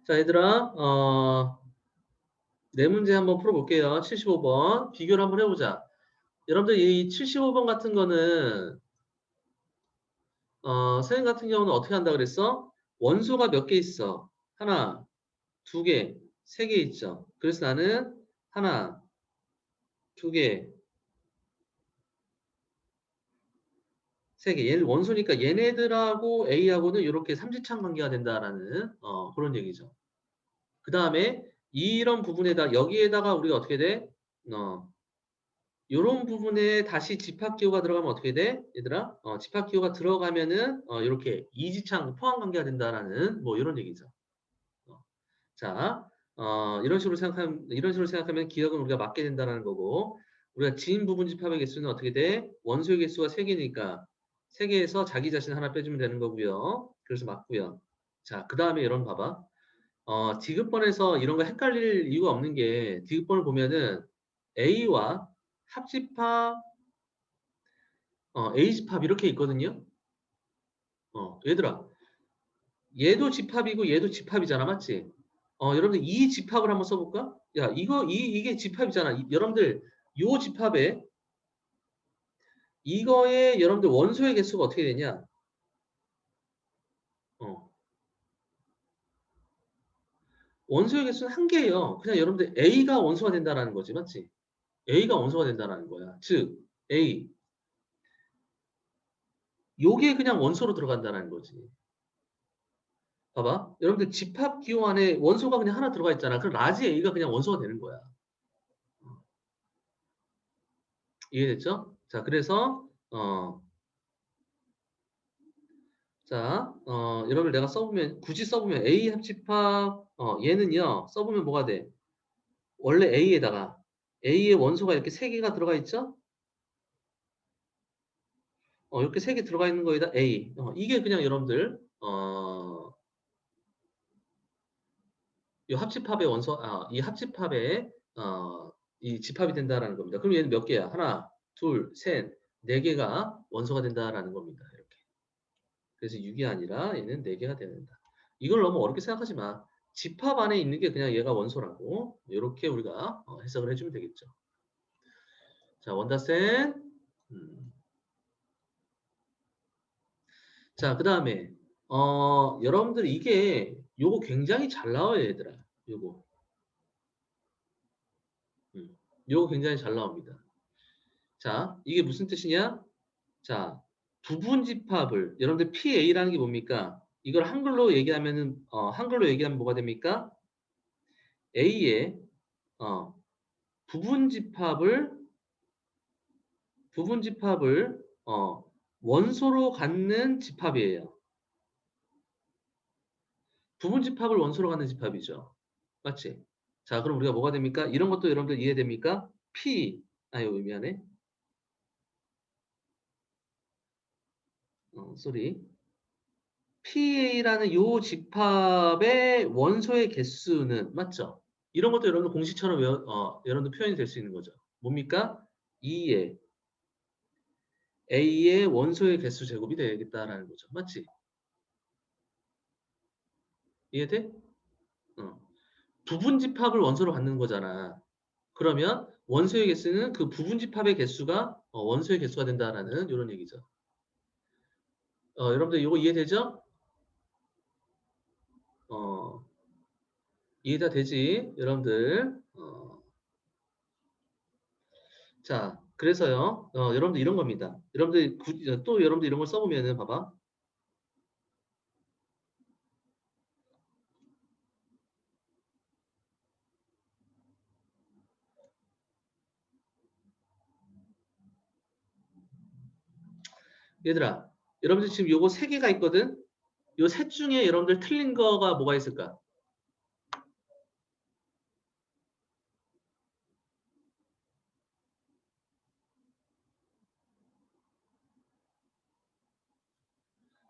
자, 얘들아, 네 문제 한번 풀어볼게요. 75번. 비교를 한번 해보자. 여러분들 이 75번 같은 거는, 선생님 같은 경우는 어떻게 한다 그랬어? 원소가 몇 개 있어? 하나, 두 개, 세 개 있죠. 그래서 나는 하나, 두 개, 세 개. 얘는 원소니까 얘네들하고 A하고는 이렇게 삼지창 관계가 된다라는, 그런 얘기죠. 그 다음에 이런 부분에다, 여기에다가 우리가 어떻게 돼? 어, 요런 부분에 다시 집합기호가 들어가면 어떻게 돼? 얘들아? 집합기호가 들어가면은 이렇게 이지창 포함 관계가 된다라는 뭐 이런 얘기죠. 어, 자, 이런 식으로 생각하면 기억은 우리가 맞게 된다라는 거고, 우리가 지인 부분 집합의 개수는 어떻게 돼? 원소의 개수가 3개니까 3개에서 자기 자신 하나 빼주면 되는 거고요. 그래서 맞고요. 자, 그 다음에 이런 봐봐. 디귿번에서 이런 거 헷갈릴 이유가 없는 게 디귿번을 보면은 A와 합집합, A집합 이렇게 있거든요. 얘들아, 얘도 집합이고 얘도 집합이잖아, 맞지? 여러분들 이 집합을 한번 써볼까? 야, 이게 집합이잖아. 여러분들 요 집합에 이거에 여러분들 원소의 개수가 어떻게 되냐? 어, 원소의 개수는 한 개예요. 그냥 여러분들 A가 원소가 된다라는 거지, 맞지? A가 원소가 된다라는 거야. 즉 A 요게 그냥 원소로 들어간다는 거지. 봐봐. 여러분들 집합 기호 안에 원소가 그냥 하나 들어가 있잖아. 그럼 라지 A가 그냥 원소가 되는 거야. 이해됐죠? 자, 그래서 여러분 내가 써보면 굳이 써보면 A 합집합 얘는요. 써보면 뭐가 돼? 원래 A에다가 A의 원소가 이렇게 세 개가 들어가 있죠? 이렇게 세 개 들어가 있는 거에다 A. 이게 그냥 여러분들 이 합집합의 원소 이 합집합의 이 집합이 된다라는 겁니다. 그럼 얘는 몇 개야? 하나, 둘, 셋, 네 개가 원소가 된다라는 겁니다. 이렇게. 그래서 6이 아니라 얘는 4개가 된다. 이걸 너무 어렵게 생각하지 마. 집합 안에 있는 게 그냥 얘가 원소라고 이렇게 우리가 해석을 해주면 되겠죠. 자, 원다센. 자, 그 다음에 여러분들 이게 요거 굉장히 잘 나와요, 얘들아. 요거. 요거 굉장히 잘 나옵니다. 자, 이게 무슨 뜻이냐? 자, 부분 집합을 여러분들 PA라는 게 뭡니까? 이걸 한글로 얘기하면 뭐가 됩니까? A의 어, 부분 집합을 원소로 갖는 집합이에요. 부분 집합을 원소로 갖는 집합이죠. 맞지? 자, 그럼 우리가 뭐가 됩니까? 이런 것도 여러분들 이해됩니까? 미안해. 쏘리. PA라는 요 집합의 원소의 개수는 맞죠? 이런 것도 여러분들 공식처럼 여러분들 표현이 될 수 있는 거죠. 뭡니까? 2의 A의 원소의 개수 제곱이 되겠다라는 거죠. 맞지? 이해돼? 어. 부분 집합을 원소로 갖는 거잖아. 그러면 원소의 개수는 그 부분 집합의 개수가 원소의 개수가 된다라는 이런 얘기죠. 여러분들 이거 이해되죠? 어, 이해가 되지? 여러분들. 자, 그래서요. 여러분들 이런 겁니다. 또 여러분들 이런 걸 써보면은 봐봐. 얘들아, 여러분들 지금 요거 세 개가 있거든? 요 셋 중에 여러분들 틀린 거가 뭐가 있을까?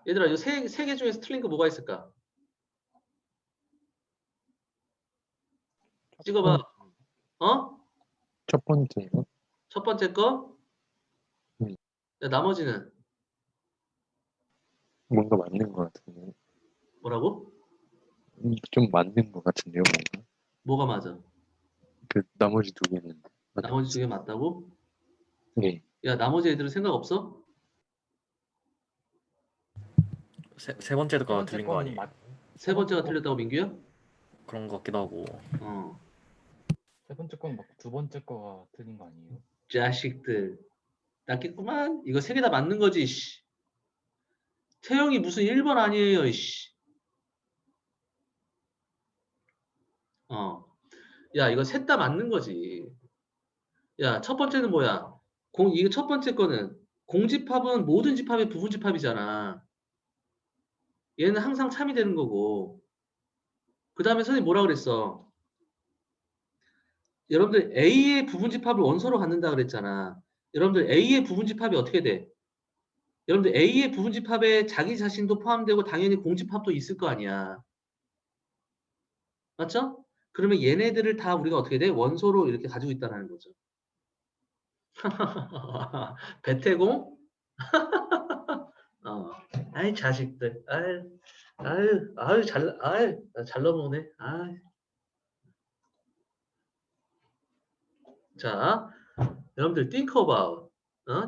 얘들아, 요 세 개 중에서 틀린 거 뭐가 있을까? 찍어봐. 어? 첫 번째요. 첫 번째 거? 음, 야, 나머지는 뭔가 맞는 것 같은데. 뭐라고? 좀 맞는 것 같은데요, 뭔가. 뭐가 맞아? 그 나머지 두 개는 맞는 것 나머지 두 개 같습니다. 맞다고? 네, 야, 나머지 애들은 생각 없어? 세 번째가 세 번째 틀린 거 거는 아니에요? 세 번째가 거 틀렸다고 민규야? 그런 것 같기도 하고. 어, 세 번째 거는 막 두 번째 거가 틀린 거 아니에요? 자식들. 낫겠구만. 이거 세 개 다 맞는 거지, 씨. 태영이 무슨 1번 아니에요, 씨. 어. 야, 이거 셋 다 맞는 거지. 야, 첫 번째는 뭐야? 이거 첫 번째 거는 공집합은 모든 집합의 부분집합이잖아. 얘는 항상 참이 되는 거고. 그 다음에 선생님 뭐라 그랬어? 여러분들 A의 부분집합을 원소로 갖는다 그랬잖아. 여러분들 A의 부분집합이 어떻게 돼? 여러분들 A의 부분집합에 자기 자신도 포함되고 당연히 공집합도 있을 거 아니야. 맞죠? 그러면 얘네들을 다 우리가 어떻게 돼? 원소로 이렇게 가지고 있다는 거죠. 배태공? 어. 아이 자식들. 잘 넘어오네. 자, 여러분들 think about.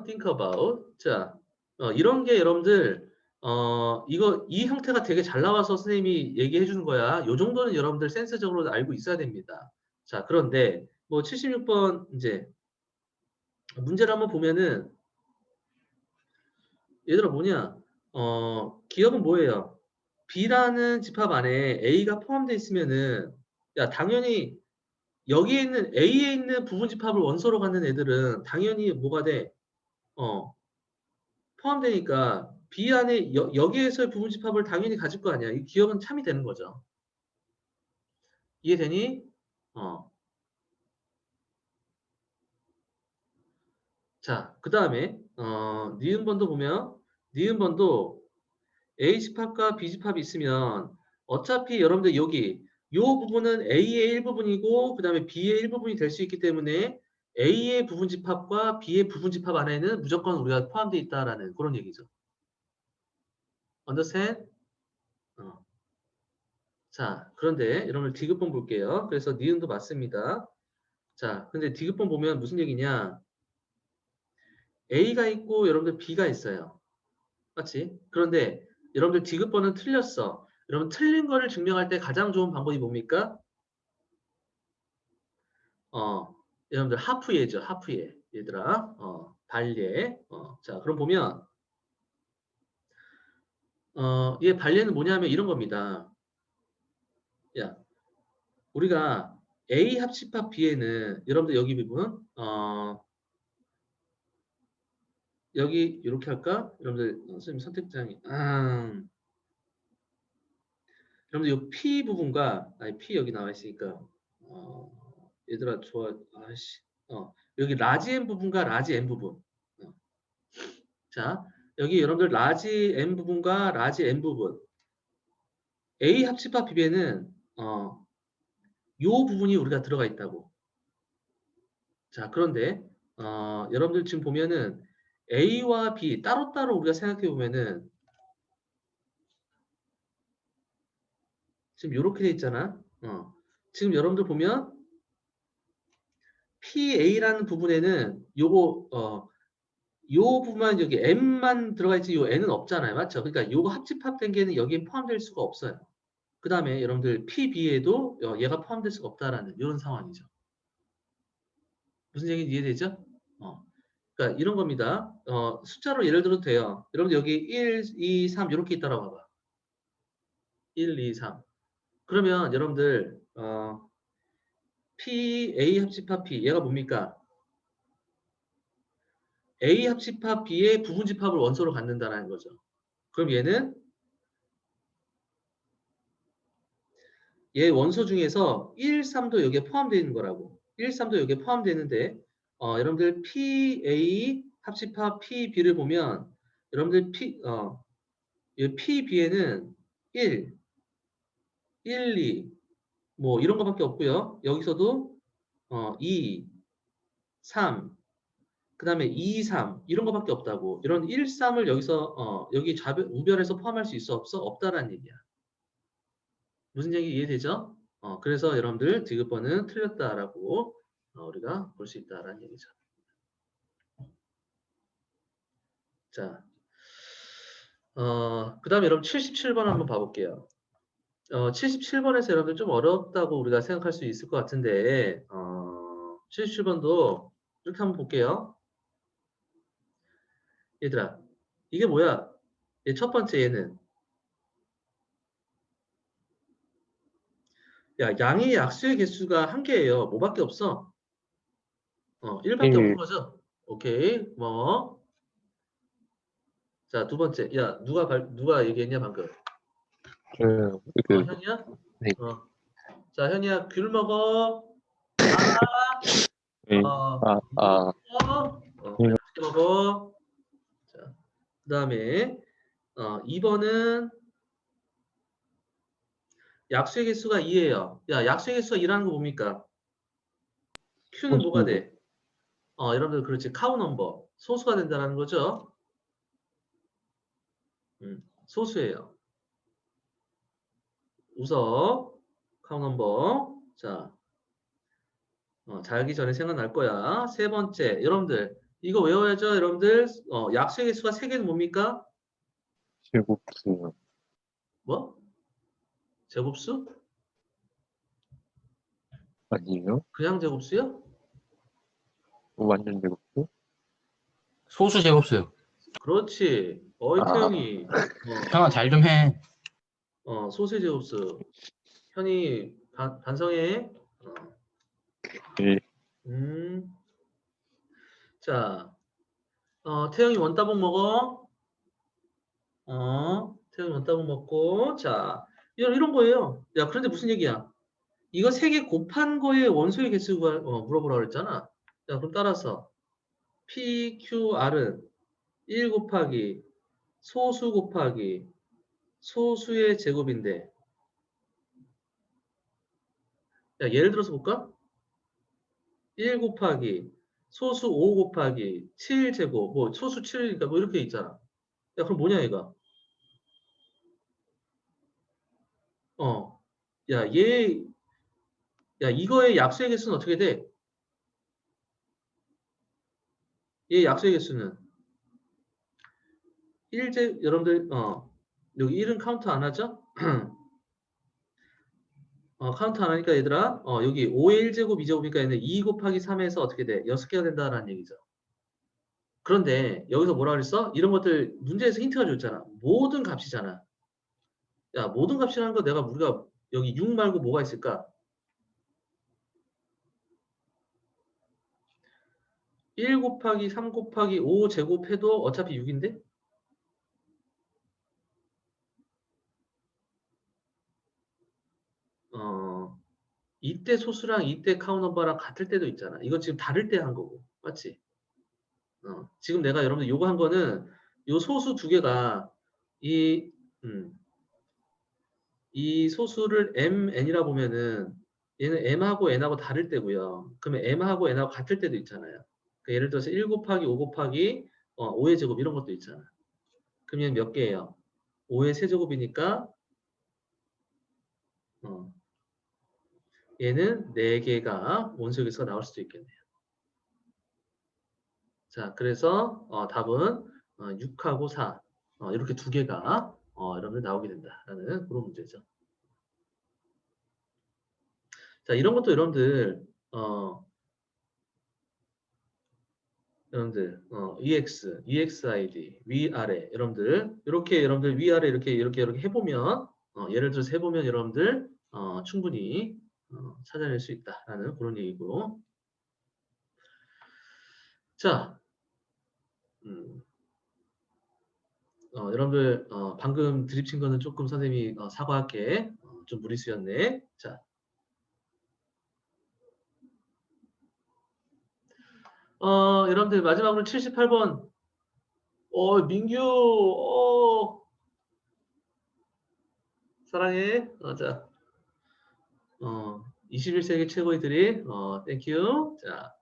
think about. 자, 이런 게 여러분들 이 형태가 되게 잘 나와서 선생님이 얘기해 주는 거야. 요 정도는 여러분들 센스적으로 알고 있어야 됩니다. 자, 그런데 뭐 76번 이제 문제를 한번 보면은 얘들아 뭐냐? 기억은 뭐예요? B라는 집합 안에 A가 포함되어 있으면은 야 당연히 여기에 있는 A에 있는 부분 집합을 원소로 갖는 애들은 당연히 뭐가 돼? 포함되니까 B 안에 여기에서의 부분 집합을 당연히 가질 거 아니야. 이 기억은 참이 되는 거죠. 이해되니? 자, 그 다음에 니은번도 보면 니은번도 A 집합과 B 집합이 있으면 어차피 여러분들 여기 요 부분은 A의 일부분이고 그 다음에 B의 일부분이 될 수 있기 때문에 A의 부분 집합과 B의 부분 집합 안에는 무조건 우리가 포함되어 있다라는 그런 얘기죠. understand? 자, 그런데 여러분들 디귿번 볼게요. 그래서 니은도 맞습니다. 자, 근데 디귿번 보면 무슨 얘기냐? A가 있고 여러분들 B가 있어요. 맞지? 그런데 여러분들 디귿번은 틀렸어. 여러분 틀린 거를 증명할 때 가장 좋은 방법이 뭡니까? 여러분들 하프예죠. 하프예. 얘들아. 발예. 자, 그럼 보면 얘 발예는 뭐냐면 이런 겁니다. 야, 우리가 A 합집합 B에는 여러분들 여기 부분 여기 이렇게 할까? 여러분들 선생님 선택장이 여러분들 이 P 부분과 아니 P 여기 나와 있으니까 얘들아 좋아 아씨 여기 라지 M 부분과 라지 M 부분 자 여기 여러분들 라지 M 부분과 라지 M 부분 A 합집합 B에는 요 부분이 우리가 들어가 있다고 자 그런데 여러분들 지금 보면은 A와 B 따로따로 우리가 생각해 보면은 지금 이렇게 돼 있잖아. 지금 여러분들 보면 PA라는 부분에는 요거 요 부분만 여기 M만 들어가 있지 요 N은 없잖아요. 맞죠? 그러니까 요거 합집합된 개는 여기에 포함될 수가 없어요. 그 다음에 여러분들 PB에도 얘가 포함될 수가 없다라는 이런 상황이죠. 무슨 얘기인지 이해되죠? 그러니까 이런 겁니다. 숫자로 예를 들어도 돼요. 여러분들 여기 1, 2, 3 이렇게 있다라고 봐봐. 1, 2, 3. 그러면 여러분들 P, A 합집합 P 얘가 뭡니까? A 합집합 B의 부분집합을 원소로 갖는다는 거죠. 그럼 얘는 얘 원소 중에서 1, 3도 여기에 포함되어 있는 거라고. 1, 3도 여기에 포함되어 있는데 여러분들 PA 합집합 PB를 보면 여러분들 PB에는 1, 2 뭐 이런 거밖에 없고요. 여기서도 2, 3 그 다음에 2, 3 이런 거밖에 없다고. 이런 1, 3을 여기서 여기 우별해서 포함할 수 있어 없어? 없다라는 얘기야. 무슨 얘기 이해되죠? 그래서 여러분들 디귿번은 틀렸다라고 우리가 볼 수 있다라는 얘기죠. 자, 그 다음에 여러분 77번 한번 봐볼게요. 77번에서 여러분들 좀 어렵다고 우리가 생각할 수 있을 것 같은데 77번도 이렇게 한번 볼게요. 얘들아, 이게 뭐야? 얘 첫 번째 얘는 야, 양의 약수의 개수가 한 개예요. 뭐밖에 없어? 1밖에 없는 1, 거죠? 오케이, 고마워. 자, 두 번째. 야, 누가 얘기했냐, 방금? 현이야? 네. 자, 현이야, 귤 먹어. 네. 어, 맛있게 먹어. 자, 그 다음에 2번은 약수의 개수가 2예요. 야, 약수의 개수가 2라는 거 뭡니까? Q는 뭐가 돼? 여러분들 그렇지. 카우 넘버. 소수가 된다는 거죠. 소수예요. 웃어. 카우 넘버. 자, 자기 전에 생각날 거야. 세 번째. 여러분들 이거 외워야죠. 여러분들 약수의 개수가 3개는 뭡니까? 제곱수. 뭐? 제곱수? 아니에요? 그냥 제곱수요? 완전 제곱수? 소수 제곱수요. 그렇지. 태영이. 형아 잘 좀 해. 소수의 제곱수. 현이 반성해. 네. 자, 태영이 원따봉 먹어. 태영이 원따봉 먹고. 자, 이런 거예요. 야, 그런데 무슨 얘기야? 이거 3개 곱한 거에 원소의 개수가 물어보라고 그랬잖아. 자, 그럼 따라서 PQR은 1 곱하기 소수 곱하기 소수의 제곱인데. 야, 예를 들어서 볼까? 1 곱하기 소수 5 곱하기 7제곱, 뭐 소수 7이니까 뭐 이렇게 있잖아. 야, 그럼 뭐냐 얘가? 야, 이거의 약수의 개수는 어떻게 돼? 얘 약수의 개수는 여러분들 여기 1은 카운트 안 하죠? 카운트 안 하니까 얘들아 여기 5의 1제곱 2제곱이니까 얘는 2 곱하기 3에서 어떻게 돼? 6개가 된다라는 얘기죠. 그런데 여기서 뭐라 그랬어? 이런 것들 문제에서 힌트가 줬잖아. 모든 값이잖아. 야, 모든 값이라는 거 우리가 여기 6 말고 뭐가 있을까? 1 곱하기 3 곱하기 5 제곱해도 어차피 6인데? 이때 소수랑 이때 카운넘버랑 같을 때도 있잖아. 이거 지금 다를 때 한 거고. 맞지? 지금 내가 여러분들 요거 한 거는 요 소수 두 개가 이 소수를 mn이라 보면은 얘는 m하고 n하고 다를 때고요. 그러면 m하고 n하고 같을 때도 있잖아요. 그러니까 예를 들어서 1 곱하기 5 곱하기 5의 제곱 이런 것도 있잖아. 그럼 얘는 몇 개예요? 5의 세제곱이니까 얘는 4개가 원소의 개수가 나올 수도 있겠네요. 자, 그래서 답은 6하고 4 이렇게 두 개가 여러분들 나오게 된다라는 그런 문제죠. 자, 이런 것도 여러분들 EX, EXID, 위아래 여러분들 이렇게 여러분들 위아래 이렇게 해보면 예를 들어서 해보면 여러분들 충분히 찾아낼 수 있다라는 그런 얘기고. 자, 여러분들 방금 드립 친 거는 조금 선생님이 사과할게. 좀 무리수였네. 자, 여러분들 마지막으로 78번. 민규, 사랑해. 자, 21세기 최고의 드립. 땡큐. 자,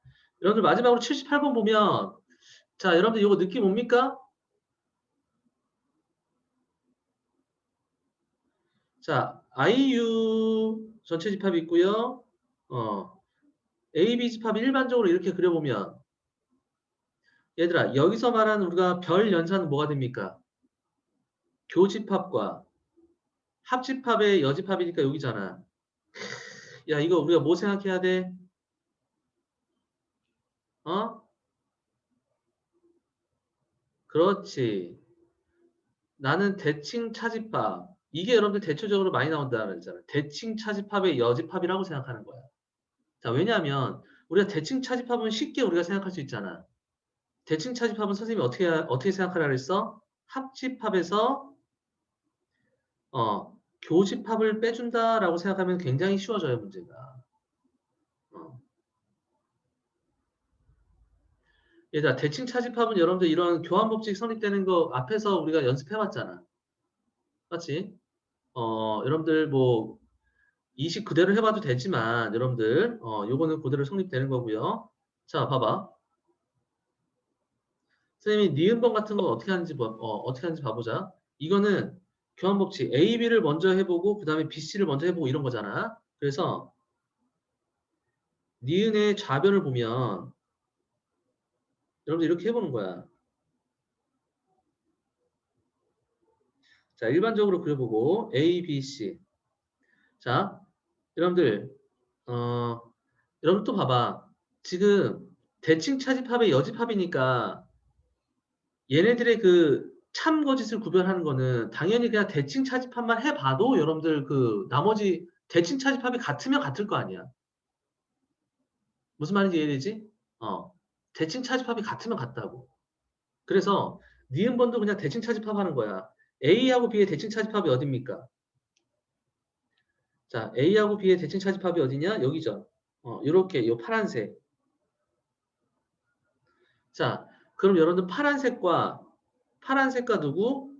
여러분들 마지막으로 78번 보면, 자, 여러분들 이거 느낌 옵니까? 자, IU 전체 집합이 있고요. AB 집합이 일반적으로 이렇게 그려보면 얘들아 여기서 말하는 우리가 별 연산은 뭐가 됩니까? 교집합과 합집합의 여집합이니까 여기잖아. 야 이거 우리가 뭐 생각해야 돼? 어? 그렇지. 나는 대칭 차집합. 이게 여러분들 대표적으로 많이 나온다는 거잖아. 대칭 차집합의 여집합이라고 생각하는 거야. 자, 왜냐하면 우리가 대칭 차집합은 쉽게 우리가 생각할 수 있잖아. 대칭 차집합은 선생님이 어떻게 생각하라 그랬어? 합집합에서 교집합을 빼준다라고 생각하면 굉장히 쉬워져요, 문제가. 얘들아, 대칭 차집합은 여러분들 이런 교환법칙 성립되는 거 앞에서 우리가 연습해봤잖아. 맞지? 여러분들 뭐 이식 그대로 해봐도 되지만 여러분들 요거는 그대로 성립되는 거고요. 자, 봐봐. 선생님이 니은번 같은 거 어떻게 하는지 봐보자. 이거는 교환법칙 A, B를 먼저 해보고 그 다음에 B, C를 먼저 해보고 이런 거잖아. 그래서 니은의 좌변을 보면 여러분들 이렇게 해보는 거야. 자, 일반적으로 그려보고 A, B, C. 자, 여러분들 여러분 또 봐봐. 지금 대칭 차집합의 여집합이니까 얘네들의 그 참거짓을 구별하는 거는 당연히 그냥 대칭 차집합만 해봐도 여러분들 그 나머지 대칭 차집합이 같으면 같을 거 아니야. 무슨 말인지 이해되지? 대칭 차집합이 같으면 같다고. 그래서 니은번도 그냥 대칭 차집합 하는 거야. A하고 B의 대칭 차집합이 어딥니까? 자, A하고 B의 대칭 차집합이 어디냐? 여기죠. 요렇게 요 파란색. 자, 그럼 여러분들 파란색과 누구?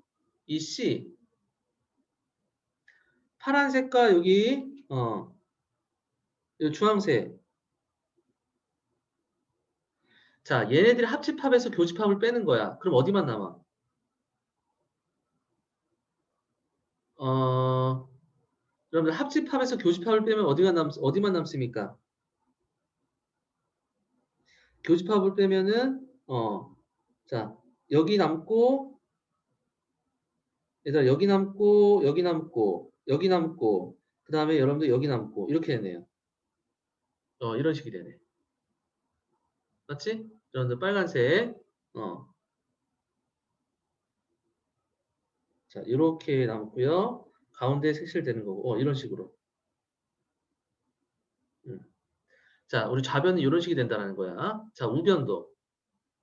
이 C. 파란색과 여기 요 주황색. 자, 얘네들이 합집합에서 교집합을 빼는 거야. 그럼 어디만 남아? 여러분들 합집합에서 교집합을 빼면 어디만 남습니까? 교집합을 빼면은 자, 여기 남고 얘들아 여기 남고 여기 남고 여기 남고 그 다음에 여러분들 여기 남고 이렇게 되네요. 이런 식이 되네. 맞지? 여러분들 빨간색 자, 이렇게 남고요. 가운데 색칠되는 거고 이런 식으로. 자, 우리 좌변은 이런 식이 된다는 거야. 자, 우변도.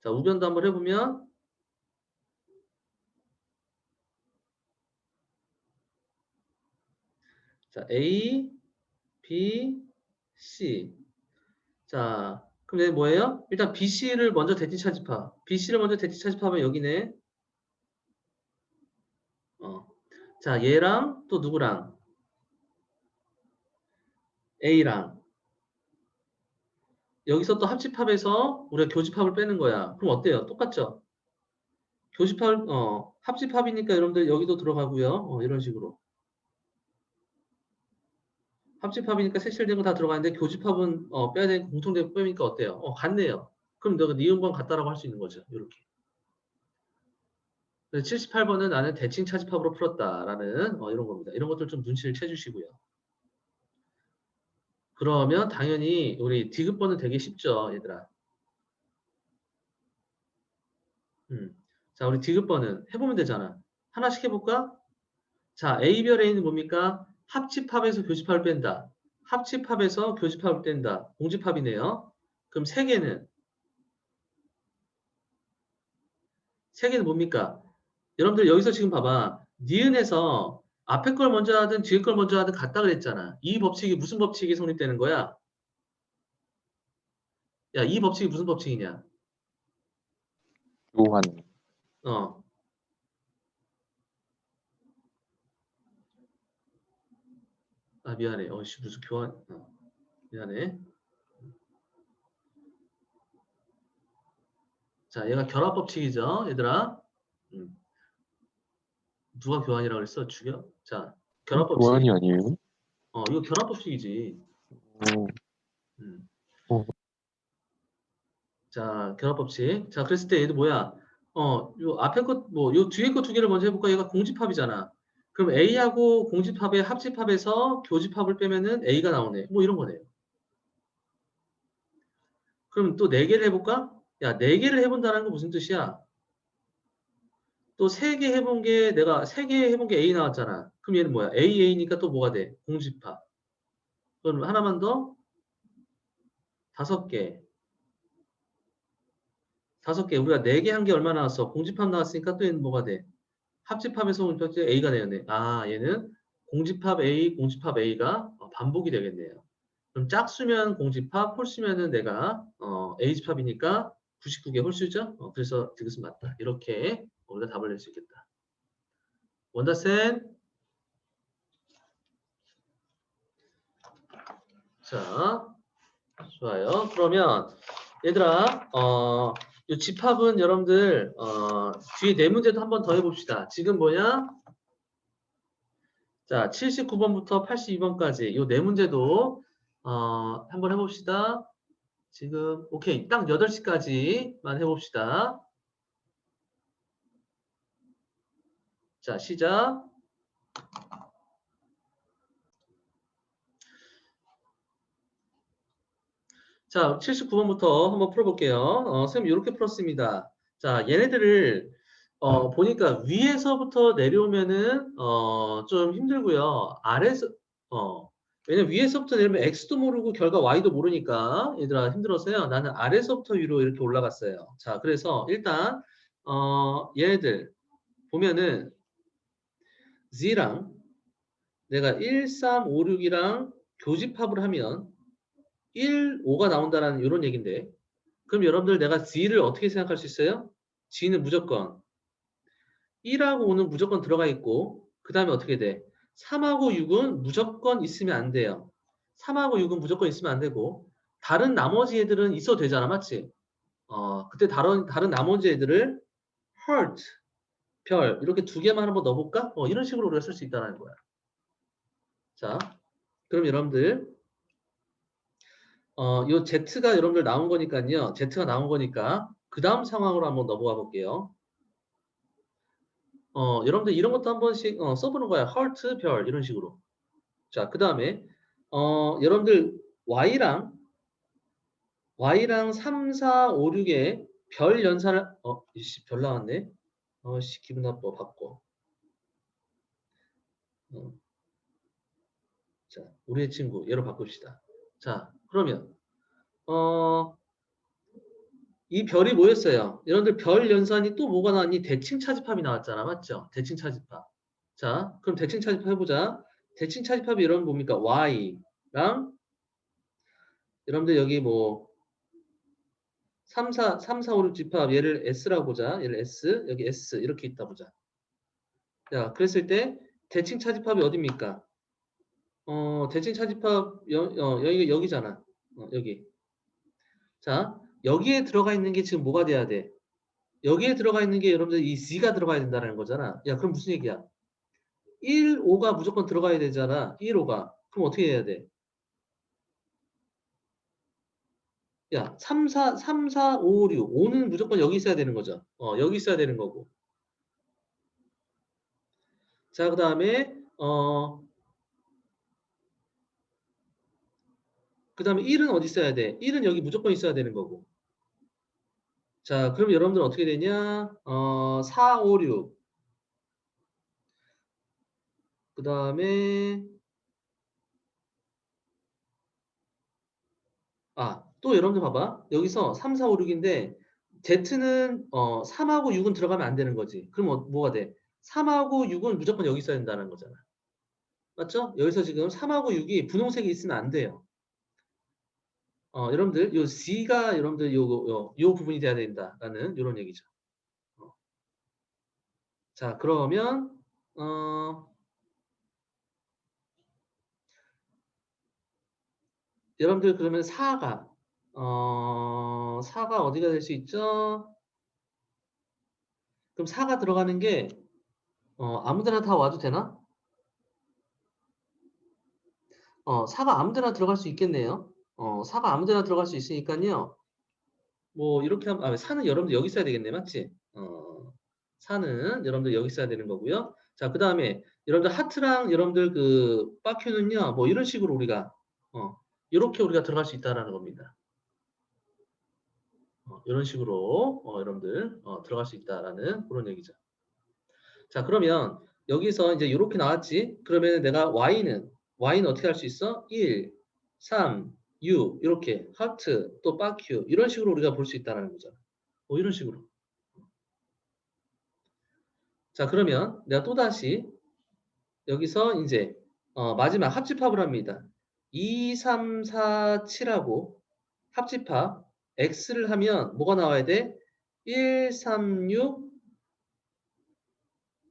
자, 우변도 한번 해보면 자, A, B, C. 자, 그럼 얘 뭐예요? 일단 BC를 먼저 대칭 차집합. BC를 먼저 대칭 차집합하면 여기네. 자, 얘랑 또 누구랑? A랑. 여기서 또 합집합에서 우리가 교집합을 빼는 거야. 그럼 어때요? 똑같죠? 교집합, 합집합이니까 여러분들 여기도 들어가고요. 이런 식으로. 합집합이니까 색칠된 거 다 들어가는데 교집합은 빼야 되는 공통된 빼니까 어때요? 같네요. 그럼 너가 니은번 같다라고 할 수 있는 거죠. 이렇게. 78번은 나는 대칭 차집합으로 풀었다라는 이런 겁니다. 이런 것들 좀 눈치를 채주시고요. 그러면 당연히 우리 디귿번은 되게 쉽죠, 얘들아. 자, 우리 디귿번은 해보면 되잖아. 하나씩 해볼까? 자, A별 A는 뭡니까? 합집합에서 교집합을 뺀다. 합집합에서 교집합을 뺀다. 공집합이네요. 그럼 세 개는 뭡니까? 여러분들 여기서 지금 봐봐. 니은에서 앞에 걸 먼저 하든 뒤에 걸 먼저 하든 같다 그랬잖아. 이 법칙이 무슨 법칙이 성립되는 거야? 야, 이 법칙이 무슨 법칙이냐? 교환. 어. 아, 미안해. 무슨 교환. 미안해. 자, 얘가 결합법칙이죠, 얘들아. 누가 교환이라고 그랬어? 죽여? 자, 결합법칙. 교환이 아니에요? 이거 결합법칙이지. 오, 음. 어. 자, 결합법칙. 자, 그랬을 때 얘도 뭐야? 요 앞에 것, 요 뒤에 거 두 개를 먼저 해볼까? 얘가 공집합이잖아. 그럼 A하고 공집합의 합집합에서 교집합을 빼면은 A가 나오네. 뭐 이런 거네요. 그럼 또 4개를 해볼까? 야, 4개를 해본다는 건 무슨 뜻이야? 또 3개 해본 게, 내가 3개 해본 게 A 나왔잖아. 그럼 얘는 뭐야? AA니까 또 뭐가 돼? 공집합. 그럼 하나만 더? 5개. 5개. 우리가 4개 한 게 얼마 나왔어? 공집합 나왔으니까 또 얘는 뭐가 돼? 합집합에서 공집합 A가 되었네. 아, 얘는 공집합 A, 공집합 A가 반복이 되겠네요. 그럼 짝수면 공집합, 홀수면은 내가 A집합이니까 99개 홀수죠? 그래서 디귿은 맞다. 이렇게 우리가 답을 낼 수 있겠다. 원다센. 자, 좋아요. 그러면 얘들아, 이 집합은 여러분들 뒤에 4문제도 한번 더 해봅시다. 지금 뭐냐? 자, 79번부터 82번까지 이 4문제도 한번 해봅시다. 지금 오케이, 딱 8시까지만 해봅시다. 자, 시작. 자, 79번부터 한번 풀어볼게요. 선생님 이렇게 풀었습니다. 자, 얘네들을 보니까 위에서부터 내려오면은 좀 힘들고요. 아래서 왜냐면 위에서부터 내려오면 x도 모르고 결과 y도 모르니까 얘들아 힘들었어요. 나는 아래서부터 위로 이렇게 올라갔어요. 자, 그래서 일단 얘네들 보면은 z랑 내가 1, 3, 5, 6이랑 교집합을 하면 1, 5가 나온다는 이런 얘기인데 그럼 여러분들 내가 G를 어떻게 생각할 수 있어요? G는 무조건 1하고 5는 무조건 들어가 있고 그 다음에 어떻게 돼? 3하고 6은 무조건 있으면 안 돼요. 3하고 6은 무조건 있으면 안 되고 다른 나머지 애들은 있어도 되잖아. 맞지? 그때 다른 나머지 애들을 heart, 별 이렇게 2개만 한번 넣어볼까? 이런 식으로 우리가 쓸 수 있다는 거야. 자, 그럼 여러분들 요 Z가 여러분들 나온 거니까요. Z가 나온 거니까 그 다음 상황으로 한번 넘어가 볼게요. 여러분들 이런 것도 한 번씩 써보는 거야. heart, 별 이런 식으로. 자, 그 다음에 여러분들 Y랑 3, 4, 5, 6의 별 연산을 이씨 별 나왔네. 씨 기분 나빠 바꿔. 자, 우리의 친구 얘로 바꿉시다. 자, 그러면 이 별이 뭐였어요? 여러분들 별 연산이 또 뭐가 나왔니? 대칭 차집합이 나왔잖아. 맞죠? 대칭 차집합. 자, 그럼 대칭 차집합 해보자. 대칭 차집합이 여러분 뭡니까? Y랑 여러분들 여기 뭐 3, 4, 5, 6 집합 얘를 S라고 보자. 얘를 S, 여기 S 이렇게 있다 보자. 자, 그랬을 때 대칭 차집합이 어디입니까? 대칭 차집합 여기잖아. 여기. 자, 여기에 들어가 있는 게 지금 뭐가 돼야 돼? 여기에 들어가 있는 게 여러분들 이 Z가 들어가야 된다는 거잖아. 야, 그럼 무슨 얘기야? 1, 5가 무조건 들어가야 되잖아. 1, 5가. 그럼 어떻게 해야 돼? 야, 3, 4, 5, 6. 5는 무조건 여기 있어야 되는 거죠. 여기 있어야 되는 거고. 자, 그 다음에, 그 다음에 1은 어디 있어야 돼? 1은 여기 무조건 있어야 되는 거고. 자, 그럼 여러분들 어떻게 되냐? 4, 5, 6. 그 다음에, 또 여러분들 봐봐. 여기서 3, 4, 5, 6인데, Z는 3하고 6은 들어가면 안 되는 거지. 그럼 뭐가 돼? 3하고 6은 무조건 여기 있어야 된다는 거잖아. 맞죠? 여기서 지금 3하고 6이 분홍색이 있으면 안 돼요. 여러분들 요 C가 여러분들 요 부분이 돼야 된다라는 이런 얘기죠. 자, 그러면 여러분들 그러면 4가 4가 어디가 될 수 있죠? 그럼 4가 들어가는 게 아무데나 다 와도 되나? 4가 아무 데나 들어갈 수 있겠네요. 4가 아무 데나 들어갈 수 있으니까요. 뭐 이렇게 하면 4는 여러분들 여기 써야 되겠네. 맞지? 4는 여러분들 여기 써야 되는 거고요. 자, 그다음에 여러분들 하트랑 여러분들 그 빠큐는요. 뭐 이런 식으로 우리가 이렇게 우리가 들어갈 수 있다라는 겁니다. 이런 식으로 여러분들 들어갈 수 있다라는 그런 얘기죠. 자, 그러면 여기서 이제 이렇게 나왔지. 그러면 내가 y는 어떻게 할 수 있어? 1, 3, 6 이렇게 하트 또 빠큐 이런 식으로 우리가 볼 수 있다는 거죠. 이런 식으로. 자, 그러면 내가 또 다시 여기서 이제 마지막 합집합을 합니다. 2, 3, 4, 7하고 합집합 x를 하면 뭐가 나와야 돼? 1, 3, 6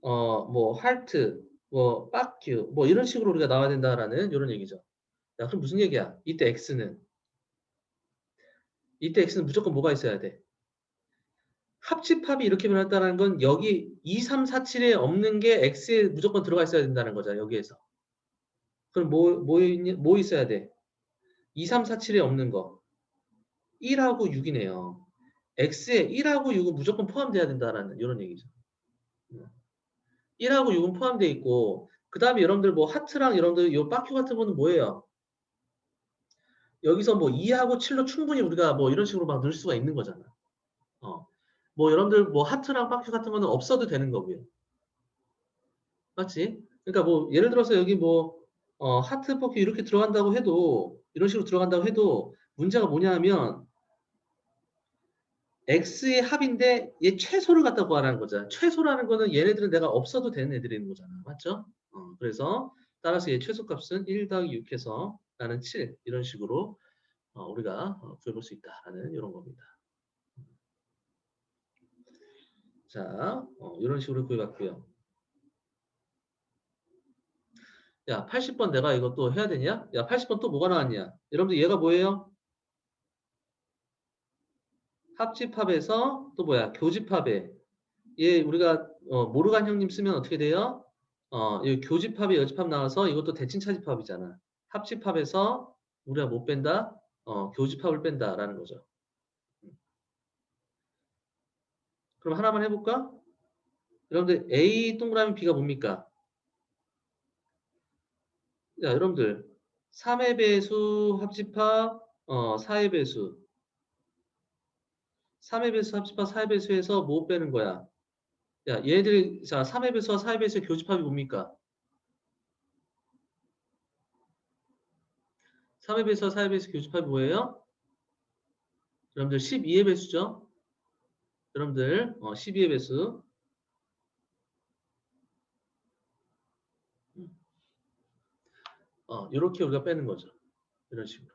뭐 하트 뭐 빠큐 뭐 이런 식으로 우리가 나와야 된다라는 이런 얘기죠. 야, 그럼 무슨 얘기야? 이때 x는 무조건 뭐가 있어야 돼? 합집합이 이렇게 변했다는 건 여기 2, 3, 4, 7에 없는 게 x에 무조건 들어가 있어야 된다는 거죠. 여기에서. 그럼 뭐 있어야 돼? 2, 3, 4, 7에 없는 거. 1하고 6이네요. x에 1하고 6은 무조건 포함돼야 된다라는 이런 얘기죠. 1하고 6은 포함되어 있고 그 다음에 여러분들 뭐 하트랑 여러분들 요 빠큐 같은 거는 뭐예요? 여기서 뭐 2하고 7로 충분히 우리가 뭐 이런 식으로 막 넣을 수가 있는 거잖아. 뭐 여러분들 뭐 하트랑 빠큐 같은 거는 없어도 되는 거고요. 맞지? 그러니까 뭐 예를 들어서 여기 뭐 하트 퍼큐 이렇게 들어간다고 해도 이런 식으로 들어간다고 해도 문제가 뭐냐 하면 x의 합인데 얘 최소를 갖다 구하라는 거잖아. 최소라는 거는 얘네들은 내가 없어도 되는 애들인 거잖아. 맞죠? 그래서 따라서 얘 최소값은 1 더하기 6해서 나는 7 이런 식으로 우리가 구해볼 수 있다라는 이런 겁니다. 자, 이런 식으로 구해봤고요. 야, 80번 내가 이거 또 해야 되냐? 야, 80번 또 뭐가 나왔냐? 여러분들 얘가 뭐예요? 합집합에서 또 뭐야? 교집합에 얘 우리가 모르간 형님 쓰면 어떻게 돼요? 이 교집합에 여집합 나와서 이것도 대칭차집합이잖아. 합집합에서 우리가 못 뺀다? 교집합을 뺀다라는 거죠. 그럼 하나만 해볼까? 여러분들 A 동그라미 B가 뭡니까? 자, 여러분들 3의 배수 합집합 4의 배수 3의 배수 합집합 4의 배수에서 뭐 빼는 거야? 야, 얘들이 자 3의 배수와 4의 배수의 교집합이 뭡니까? 3의 배수와 4의 배수 교집합이 뭐예요? 여러분들 12의 배수죠? 여러분들 12의 배수 이렇게 우리가 빼는 거죠. 이런 식으로.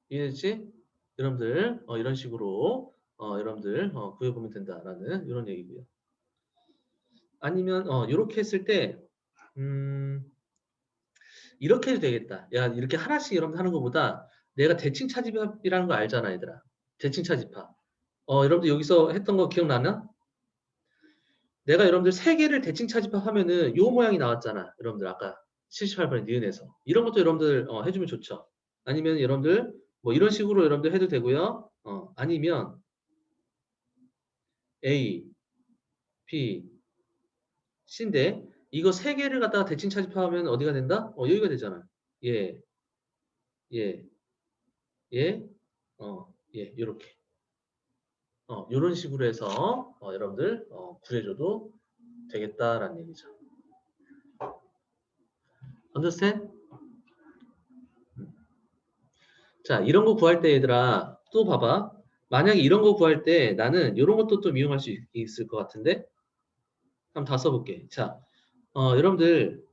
이해됐지? 여러분들 이런 식으로 여러분들 구해보면 된다라는 이런 얘기고요. 아니면 이렇게 했을 때 이렇게 해도 되겠다. 야, 이렇게 하나씩 여러분들 하는 것보다 내가 대칭 차집합이라는 거 알잖아, 얘들아. 대칭 차집합. 여러분들 여기서 했던 거 기억나나? 내가 여러분들 세 개를 대칭 차집합하면은 요 모양이 나왔잖아. 여러분들 아까 78번에 니은에서. 이런 것도 여러분들 해주면 좋죠. 아니면 여러분들 뭐 이런 식으로 여러분들 해도 되고요. 아니면 A, B, C인데 이거 세 개를 갖다가 대칭 차집합하면 어디가 된다? 여기가 되잖아. 예, 예, 예, 예, 이렇게. 이런 식으로 해서 여러분들 구해줘도 되겠다라는 얘기죠. Understand? 자, 이런 거 구할 때 얘들아 또 봐봐. 만약에 이런 거 구할 때 나는 이런 것도 좀 이용할 수 있을 것 같은데 한번 다 써볼게. 자, 여러분들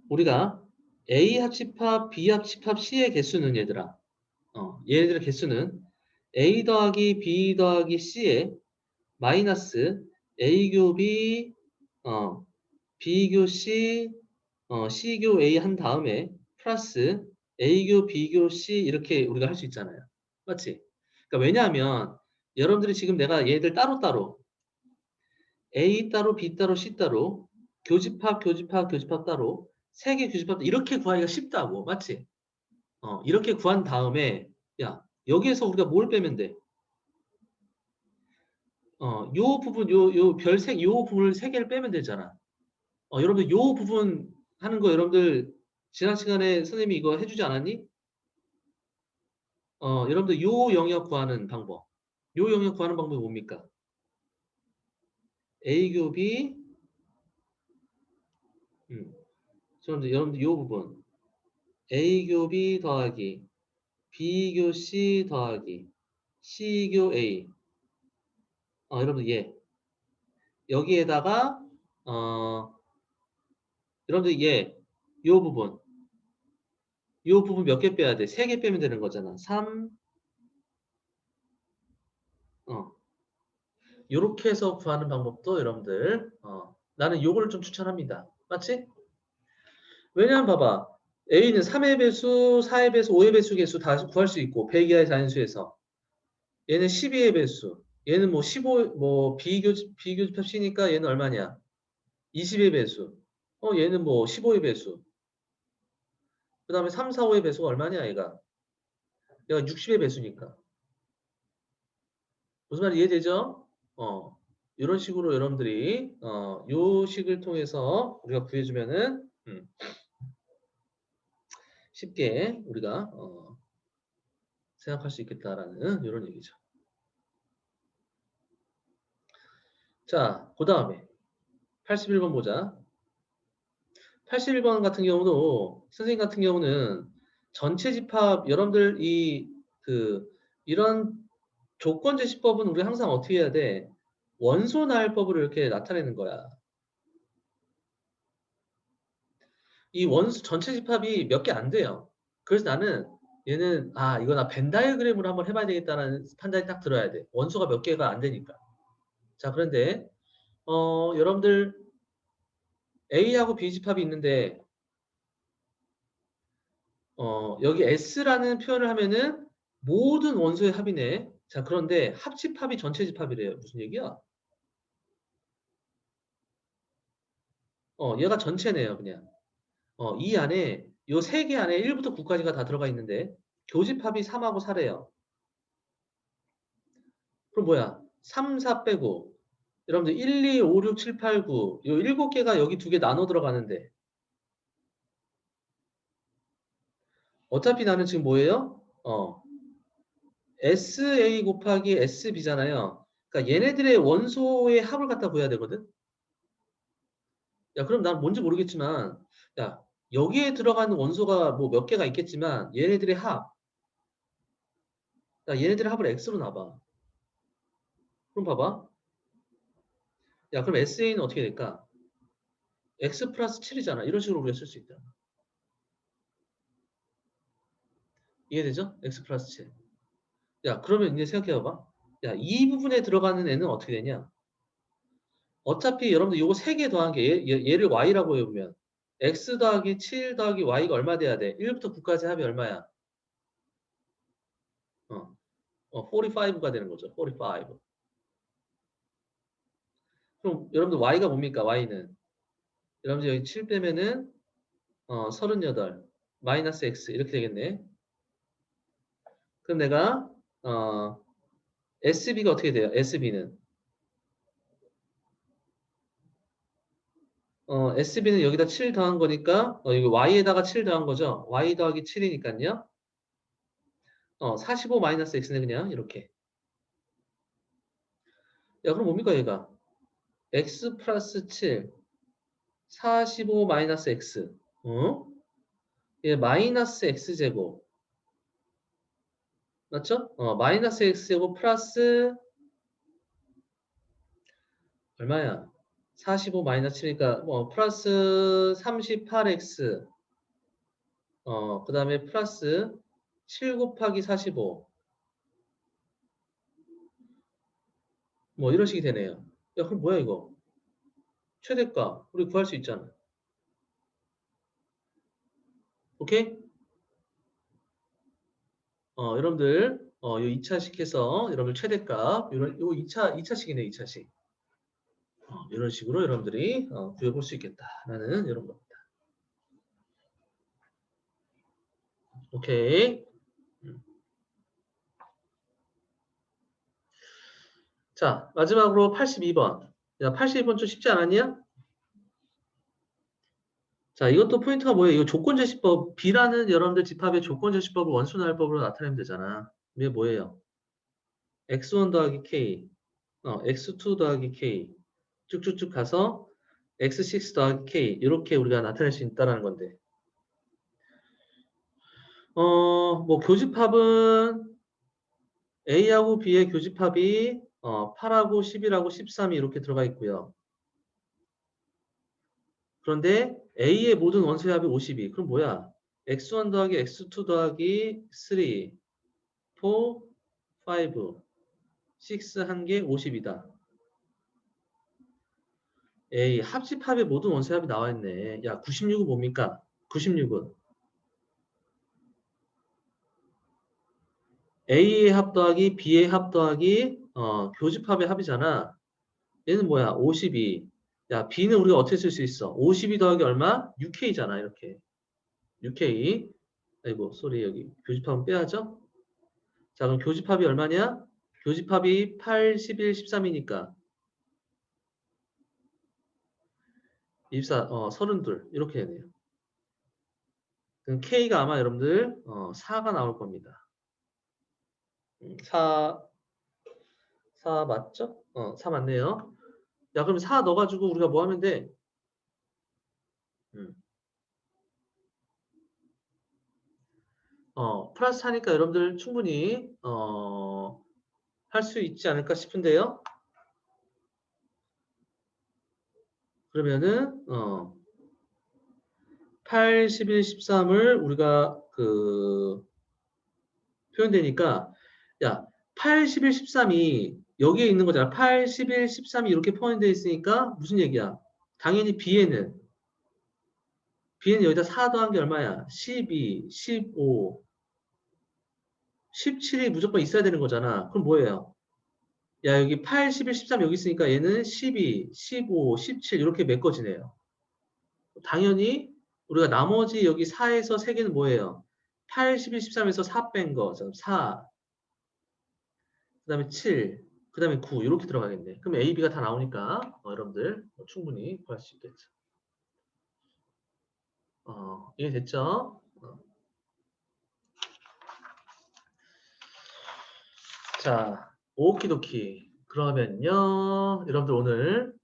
우리가 A 합집합, B 합집합, C의 개수는 얘들아 얘네들의 개수는 A 더하기 B 더하기 C의 마이너스 A교 B, B교 C, C교 A 한 다음에 플러스 A교, B교, C 이렇게 우리가 할 수 있잖아요. 맞지? 그러니까 왜냐하면 여러분들이 지금 내가 얘들 따로따로 A 따로, B 따로, C 따로 교집합, 교집합, 교집합 따로 세 개 교집합 이렇게 구하기가 쉽다고. 맞지? 이렇게 구한 다음에 야 여기에서 우리가 뭘 빼면 돼? 요 부분 요 별색 요 부분을 세 개를 빼면 되잖아. 여러분들 요 부분 하는 거 여러분들 지난 시간에 선생님이 이거 해주지 않았니? 여러분들 요 영역 구하는 방법. 요 영역 구하는 방법이 뭡니까? A 곱이 여러분들 요 부분 A 곱이 더하기 B 교 C 더하기 C 교 A. 여러분들 얘 여기에다가 여러분들 요 부분 몇 개 빼야 돼? 3개 빼면 되는 거잖아. 3 요렇게 해서 구하는 방법도 여러분들 나는 요걸 좀 추천합니다. 맞지? 왜냐면 봐봐. A는 3의 배수, 4의 배수, 5의 배수 개수 다 구할 수 있고 100 이하의 자연수에서 얘는 12의 배수 얘는 뭐 15, 뭐 비교집합 C니까 얘는 얼마냐? 20의 배수 얘는 뭐 15의 배수 그 다음에 3, 4, 5의 배수가 얼마냐 얘가 60의 배수니까 무슨 말인지 이해되죠? 이런 식으로 여러분들이 요 식을 통해서 우리가 구해주면은 쉽게 우리가 생각할 수 있겠다라는 이런 얘기죠. 자, 그 다음에 81번 보자. 81번 같은 경우도 선생님 같은 경우는 전체 집합 여러분들 이런 조건 제시법은 우리 항상 어떻게 해야 돼? 원소 나열법으로 이렇게 나타내는 거야. 이 원소 전체 집합이 몇 개 안 돼요. 그래서 나는 얘는 이거 나 벤 다이어그램으로 한번 해봐야 되겠다라는 판단이 딱 들어야 돼. 원소가 몇 개가 안 되니까. 자, 그런데 여러분들 A하고 B 집합이 있는데 여기 S라는 표현을 하면은 모든 원소의 합이네. 자, 그런데 합집합이 전체 집합이래요. 무슨 얘기야? 얘가 전체네요, 그냥. 이 안에 요 세 개 안에 1부터 9까지가 다 들어가 있는데 교집합이 3하고 4래요. 그럼 뭐야? 3, 4 빼고 여러분들 1, 2, 5, 6, 7, 8, 9 요 7개가 여기 2개 나눠 들어가는데 어차피 나는 지금 뭐예요? SA 곱하기 SB잖아요. 그러니까 얘네들의 원소의 합을 갖다 구해야 되거든. 야, 그럼 난 뭔지 모르겠지만 야, 여기에 들어가는 원소가 뭐 몇 개가 있겠지만 얘네들의 합 얘네들의 합을 X로 놔봐. 그럼 봐봐. 야, 그럼 SA는 어떻게 될까? X 플러스 7이잖아. 이런 식으로 우리가 쓸 수 있다. 이해되죠? X 플러스 7. 야, 그러면 이제 생각해봐봐. 야, 이 부분에 들어가는 애는 어떻게 되냐? 어차피 여러분들 요거 3개 더한 게 얘를 Y라고 해보면 X 더하기 7 더하기 Y가 얼마 돼야 돼? 1부터 9까지 합이 얼마야? 45가 되는 거죠. 45. 그럼 여러분들 Y가 뭡니까? Y는 여러분들 여기 7 빼면은 38 마이너스 X 이렇게 되겠네. 그럼 내가 SB가 어떻게 돼요? SB는 SB는 여기다 7 더한 거니까 여기 Y에다가 7 더한 거죠. Y 더하기 7이니까요. 45 마이너스 X네 그냥 이렇게. 야, 그럼 뭡니까 얘가? X 플러스 7 45 마이너스 X 얘 마이너스 X제곱 맞죠? 마이너스 X제곱 플러스 얼마야? 45 마이너스 7이니까 플러스 38X 그 다음에 플러스 7 곱하기 45 뭐 이런 식이 되네요. 야, 그럼 뭐야 이거? 최대가 우리 구할 수 있잖아. 오케이? 여러분들 요 2차식 해서 여러분들 최대값 요 2차식이네 2차식. 이런 식으로 여러분들이 구해볼 수 있겠다라는 이런 겁니다. 오케이. 자, 마지막으로 82번. 야, 82번 좀 쉽지 않았냐? 자, 이것도 포인트가 뭐예요? 이거 조건제시법, B라는 여러분들 집합의 조건제시법을 원순할법으로 나타내면 되잖아. 이게 뭐예요? x1 더하기 k, x2 더하기 k, 쭉쭉쭉 가서 x6 더하기 k, 이렇게 우리가 나타낼 수 있다는 건데. 뭐, 교집합은 A하고 B의 교집합이 8하고 11하고 13이 이렇게 들어가 있고요. 그런데 A의 모든 원소의 합이 52. 그럼 뭐야? x1 더하기 x2 더하기 3, 4, 5, 6 한 개 50이다. A 합집합의 모든 원소의 합이 나와 있네. 야, 96은 뭡니까? 96은 A의 합 더하기 B의 합 더하기 교집합의 합이잖아. 얘는 뭐야? 52. 야, B는 우리가 어떻게 쓸 수 있어? 52 더하기 얼마? 6K잖아, 이렇게. 6K. 아이고, 쏘리, 여기 교집합은 빼야죠? 자, 그럼 교집합이 얼마냐? 교집합이 8, 11, 13이니까 24, 32 이렇게 되네요. 그럼 K가 아마 여러분들 4가 나올 겁니다. 4 맞죠? 4 맞네요. 야, 그럼 4 넣어가지고 우리가 뭐 하면 돼? 플러스 하니까 여러분들 충분히 할 수 있지 않을까 싶은데요. 그러면은 8, 11, 13을 우리가 표현되니까 야, 8, 11, 13이 여기에 있는 거잖아. 8, 11, 13이 이렇게 포함되어 있으니까 무슨 얘기야? 당연히 B에는 여기다 4 더한 게 얼마야? 12, 15, 17이 무조건 있어야 되는 거잖아. 그럼 뭐예요? 야, 여기 8, 11, 13 여기 있으니까 얘는 12, 15, 17 이렇게 메꿔지네요. 당연히 우리가 나머지 여기 4에서 3개는 뭐예요? 8, 11, 13에서 4 뺀 거. 4, 그 다음에 7, 그 다음에 9 이렇게 들어가겠네. 그럼 A, B가 다 나오니까 여러분들 충분히 구할 수 있겠죠. 이해됐죠? 자, 오키도키. 그러면요, 여러분들 오늘